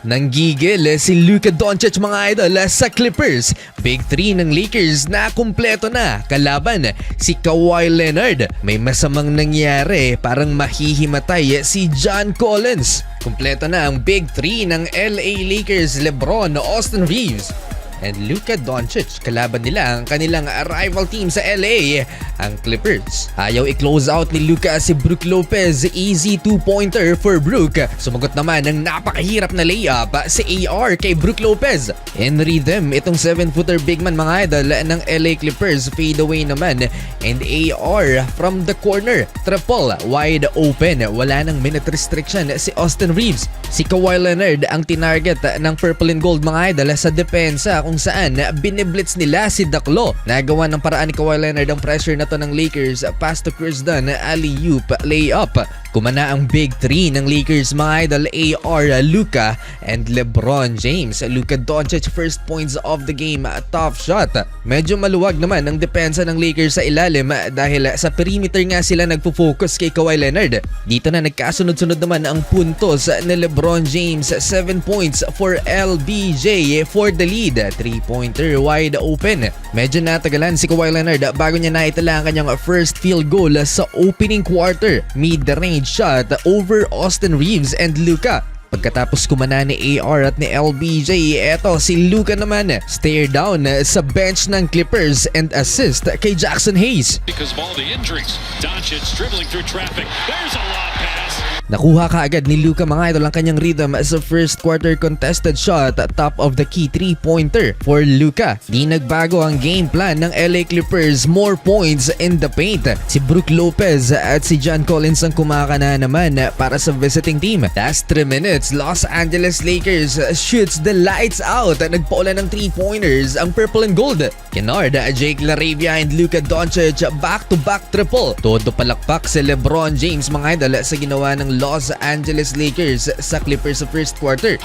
Nanggigil si Luka Doncic mga idol sa Clippers. Big 3 ng Lakers na kumpleto na. Kalaban si Kawhi Leonard. May masamang nangyari, parang mahihimatay si John Collins. Kumpleto na ang Big 3 ng LA Lakers, LeBron, Austin Reeves and Luka Doncic. Kalaban nila ang kanilang rival team sa LA, ang Clippers. Ayaw i-close out ni Luka si Brook Lopez. Easy 2-pointer for Brook. Sumagot naman ng napakahirap na layup si AR kay Brook Lopez. In rhythm, itong 7-footer big man mga idol ng LA Clippers. Fade away naman and AR from the corner. Triple wide open. Wala nang minute restriction si Austin Reeves. Si Kawhi Leonard ang tinarget ng purple and gold mga idol sa depensa, kung saan biniblitz nila si Daklo. Nagawa ng paraan ni Kawhi Leonard ang pressure na to ng Lakers. Pass to Chris Dunn, alley-oop, layup. Kumana ang Big 3 ng Lakers mga idol, AR, Luka and LeBron James. Luka Doncic first points of the game, tough shot. Medyo maluwag naman ang depensa ng Lakers sa ilalim dahil sa perimeter nga sila nagpo-focus kay Kawhi Leonard. Dito na nagkasunod-sunod naman ang puntos ni LeBron James. 7 points for LBJ for the lead. 3-pointer wide open. Medyo natagalan si Kawhi Leonard bago niya naitala ang kanyang first field goal sa opening quarter. Mid-range shot over Austin Reeves and Luka. Pagkatapos kumana ni AR at ni LBJ, eto si Luka naman stare down sa bench ng Clippers and assist kay Jackson Hayes. Because of all the injuries, Doncic dribbling through traffic. There's a long pass. Nakuha kaagad ni Luka mga idol ang kanyang rhythm sa first quarter contested shot, top of the key 3-pointer for Luka. Di nagbago ang game plan ng LA Clippers, more points in the paint. Si Brook Lopez at si John Collins ang kumakana naman para sa visiting team. Last 3 minutes, Los Angeles Lakers shoots the lights out. Nagpaulan ng 3-pointers ang purple and gold. Kennard, Jake LaRavia and Luka Doncic back-to-back triple. Todo palakpak si LeBron James mga idol sa ginawa ng Los Angeles Lakers sa Clippers sa first quarter.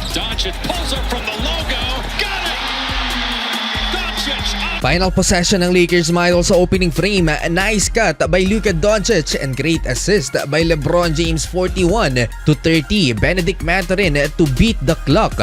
Doncic pulls up from the logo. Got it! Doncic up. Final possession ng Lakers mga idol sa opening frame. Nice cut by Luka Doncic and great assist by LeBron James. 41-30. Benedict Mathurin to beat the clock.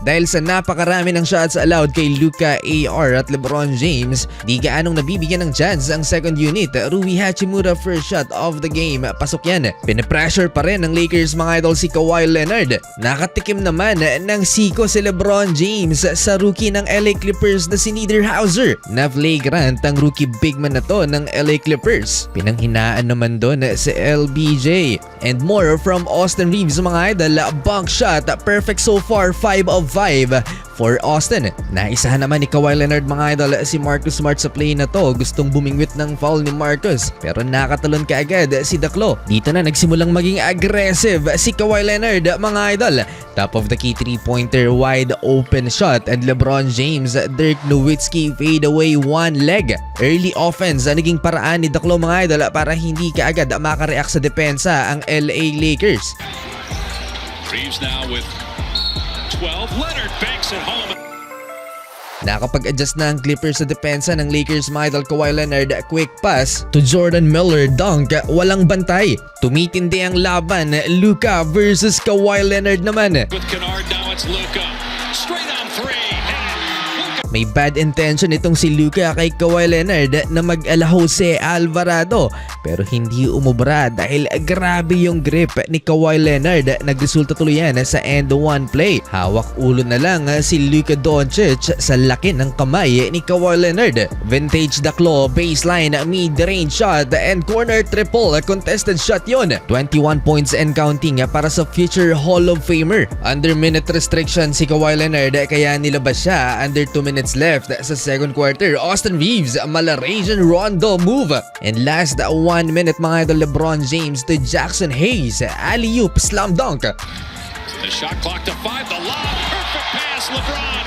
Dahil sa napakarami ng shots allowed kay Luka, AR at LeBron James, di gaanong nabibigyan ng chance ang second unit. Rui Hachimura first shot of the game. Pasok yan. Pinipressure pa rin ng Lakers mga idol si Kawhi Leonard. Nakatikim naman ng siko si LeBron James sa rookie ng LA Clippers na si Niederhauser. Na-flagrant ang rookie big man na to ng LA Clippers. Pinanghinaan naman doon si LBJ. And more from Austin Reeves mga idol. Bunk shot. Perfect so far. 5 of 5 for Austin. Naisahan naman ni Kawhi Leonard mga idol si Marcus Smart sa play na to. Gustong bumingwit ng foul ni Marcus pero nakatalon kaagad si Daklo. Dito na nagsimulang maging aggressive si Kawhi Leonard mga idol. Top of the key 3-pointer wide open shot and LeBron James, Dirk Nowitzki fade away one leg. Early offense naging paraan ni Daklo mga idol para hindi kaagad makareact sa depensa ang LA Lakers. Reeves now with 12. Leonard banks it home. Nakapag-adjust na ang Clippers sa depensa ng Lakers mga idol. Kawhi Leonard, quick pass to Jordan Miller, dunk, walang bantay. Tumitindi ang laban, Luka versus Kawhi Leonard naman. With Kennard now it's Luka. Straight on 3. May bad intention itong si Luka kay Kawhi Leonard na mag-ala Jose Alvarado pero hindi umubra dahil grabe yung grip ni Kawhi Leonard. Nagresulta tuloy yan sa end one play. Hawak ulo na lang si Luka Doncic sa laki ng kamay ni Kawhi Leonard. Vintage Daklo, baseline, mid-range shot and corner triple. Contested shot yon. 21 points and counting para sa future Hall of Famer. Under minute restriction si Kawhi Leonard kaya nilabas siya. Under 2 minutes left sa second quarter. Austin Reeves, Malaysian Rondo move. And last 1 minute mga idol, LeBron James to Jackson Hayes, alley-oop slam dunk. The shot clock to 5. The lob. Perfect pass, LeBron.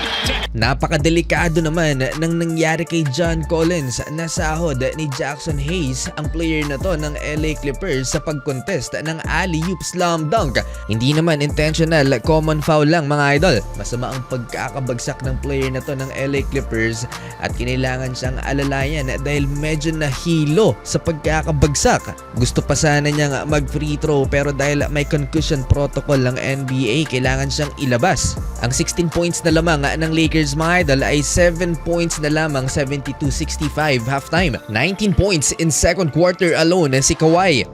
Napakadelikado naman ng nangyari kay John Collins. Nasahod ni Jackson Hayes, ang player na to ng LA Clippers, sa pag-contest ng alley-oop slam dunk. Hindi naman intentional, common foul lang mga idol. Masama ang pagkakabagsak ng player na to ng LA Clippers at kinailangan siyang alalayan dahil medyo nahilo sa pagkakabagsak. Gusto pa sana niyang mag-free throw pero dahil may concussion protocol ng NBA, kailangan siyang ilabas. Ang 16 points na lamang ng Lakers mga idol ay 7 points na lamang, 72-65 halftime. 19 points in second quarter alone si Kawhi.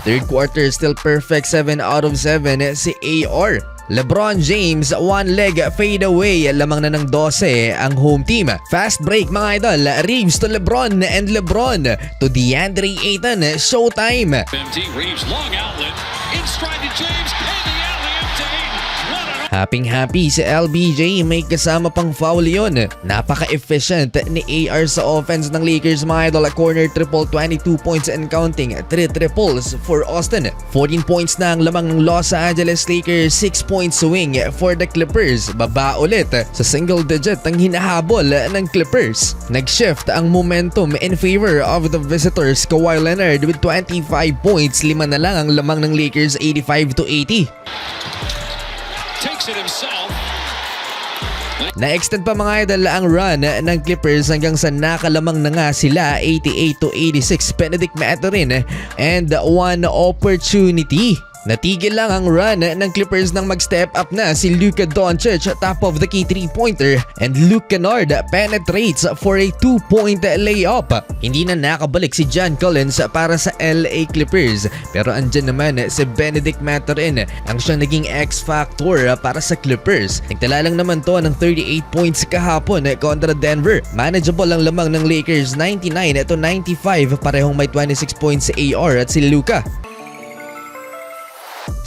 Third quarter still perfect, 7 out of 7 si AR. LeBron James, one leg fade away, lamang na ng 12 ang home team. Fast break mga idol, Reeves to LeBron and LeBron to DeAndre Ayton, showtime. MT Reeves, long outlet, in stride to James, and the alley-oop to Ayton. What an Happy si LBJ, may kasama pang foul yun. Napaka-efficient ni AR sa offense ng Lakers mga idol. Corner triple, 22 points and counting, 3 triples for Austin. 14 points na ang lamang ng Los Angeles Lakers, 6 points swing for the Clippers. Baba ulit sa single digit ang hinahabol ng Clippers. Nag-shift ang momentum in favor of the visitors. Kawhi Leonard with 25 points, 5 na lang ang lamang ng Lakers, 85-80. takes it himself. Na-extend pa mga idol ang run ng Clippers hanggang sa nakalamang na nga sila, 88-86. Benedict Mathurin and one opportunity. Natigil lang ang run ng Clippers nang mag-step up na si Luka Doncic, top of the key 3-pointer, and Luke Kennard penetrates for a 2-point layup. Hindi na nakabalik si John Collins para sa LA Clippers, pero andyan naman si Benedict Mathurin, ang siyang naging X-factor para sa Clippers. Nagtala lang naman to ng 38 points kahapon kontra Denver. Manageable ang lamang ng Lakers, 99-95, parehong may 26 points si AR at si Luka.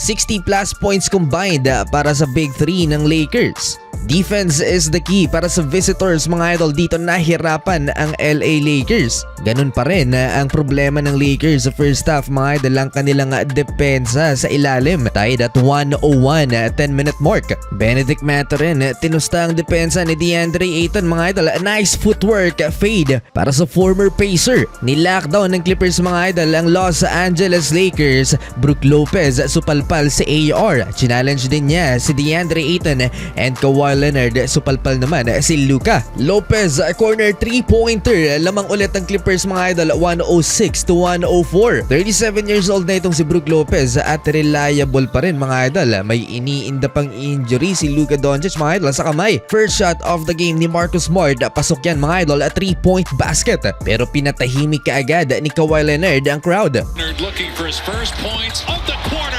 60 plus points combined para sa Big 3 ng Lakers. Defense is the key para sa visitors mga idol. Dito nahirapan ang LA Lakers. Ganun pa rin ang problema ng Lakers sa first half mga idol, ang kanilang depensa sa ilalim. Tied at 101 10-minute mark. Benedict Mathurin tinusta ang depensa ni DeAndre Ayton mga idol. Nice footwork fade para sa former Pacer. Nilockdown ng Clippers mga idol ang Los Angeles Lakers. Brook Lopez supalpal si AR. Challenge din niya si DeAndre Ayton and Kawhi Leonard. Supalpal naman si Luka. Lopez corner 3-pointer. Lamang ulit ang Clippers mga idol, 106-104. 37 years old na itong si Brook Lopez at reliable pa rin mga idol. May iniinda pang injury si Luka Doncic mga idol sa kamay. First shot of the game ni Marcus Smart, pasok yan mga idol, 3-point basket. Pero pinatahimik kaagad ni Kawhi Leonard ang crowd. Leonard looking for his first points of the quarter.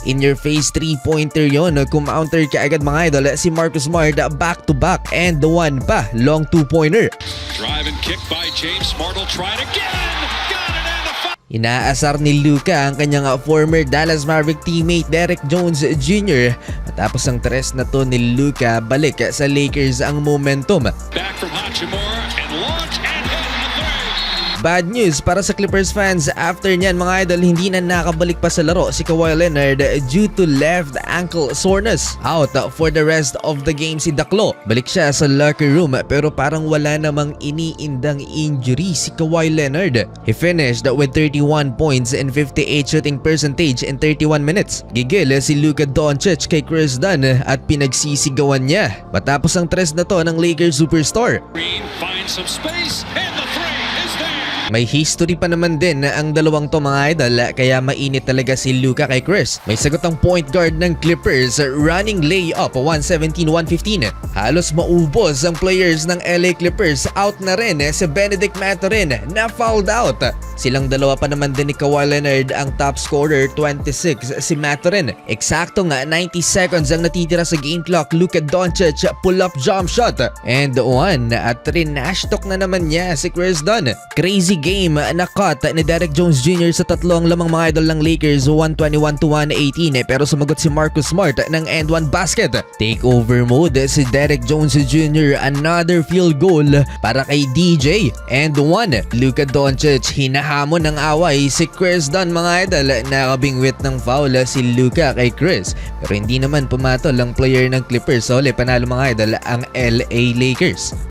In your face 3-pointer yon, kumounter kaagad mga idol si Marcus Smart, back to back, and the one pa, long 2-pointer. Drive and kick by James Smart will try it again. Got it and the foul. Inaasar ni Luka ang kanyang former Dallas Maverick teammate Derek Jones Jr. Matapos ang tres na to ni Luka, balik sa Lakers ang momentum. Back from Hachimura and launch and hit a three. Bad news para sa Clippers fans. After nyan mga idol, hindi na nakabalik pa sa laro si Kawhi Leonard due to left ankle soreness. Out for the rest of the game si Daklo. Balik siya sa locker room pero parang wala namang iniindang injury si Kawhi Leonard. He finished with 31 points and 58 shooting percentage in 31 minutes. Gigil si Luka Doncic kay Chris Dunn at pinagsisigawan niya matapos ang tres na to ng Lakers superstar. Green finds some space and the three is there. May history pa naman din ang dalawang to mga idol, kaya mainit talaga si Luka kay Chris. May sagot ang point guard ng Clippers, running layup 117-115. Halos maubos ang players ng LA Clippers. Out na rin si Benedict Mathurin na fouled out. Silang dalawa pa naman din ni Kawhi Leonard ang top scorer, 26 si Mathurin. Eksakto nga 90 seconds ang natitira sa game clock. Luka Doncic pull-up jump shot and one at rinashtok na naman niya si Chris Dunn. Crazy game na cut ni Derek Jones Jr. sa tatlong lamang mga idol ng Lakers, 121-118, pero sumagot si Marcus Smart ng and one basket. Takeover mode si Derek Jones Jr. Another field goal para kay DJ and one. Luka Doncic hinahamon ng away si Chris Dunn mga idol. Nakabingwit ng foul si Luka kay Chris, pero hindi naman pumatol ang player ng Clippers. So panalo mga idol ang LA Lakers.